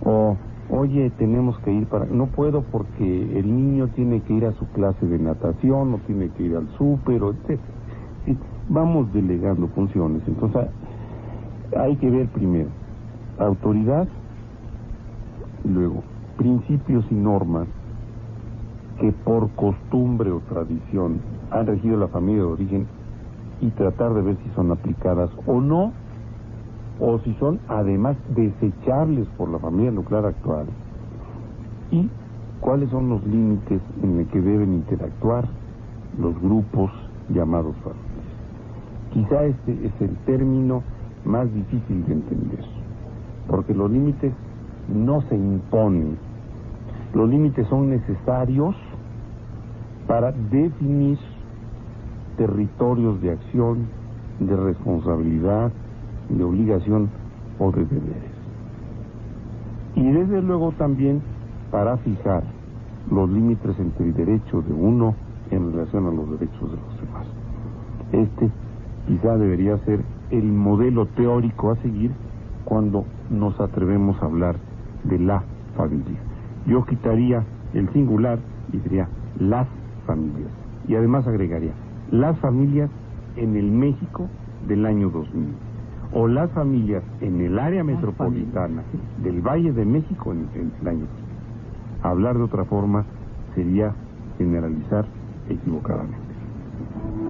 O, oye, tenemos que ir no puedo porque el niño tiene que ir a su clase de natación, o tiene que ir al súper, etc. Vamos delegando funciones. Entonces, hay que ver primero autoridad, luego principios y normas que por costumbre o tradición han regido la familia de origen y tratar de ver si son aplicadas o no, o si son además desechables por la familia nuclear actual. Y cuáles son los límites en los que deben interactuar los grupos llamados familias. Quizá este es el término más difícil de entender, porque los límites no se imponen, los límites son necesarios para definir territorios de acción, de responsabilidad, de obligación o de deberes. Y desde luego también para fijar los límites entre el derecho de uno en relación a los derechos de los demás. Este quizá debería ser el modelo teórico a seguir cuando nos atrevemos a hablar de la familia. Yo quitaría el singular y diría las familias. Y además agregaría las familias en el México del año 2000 o las familias en el área metropolitana del Valle de México en el año 2000. Hablar de otra forma sería generalizar equivocadamente.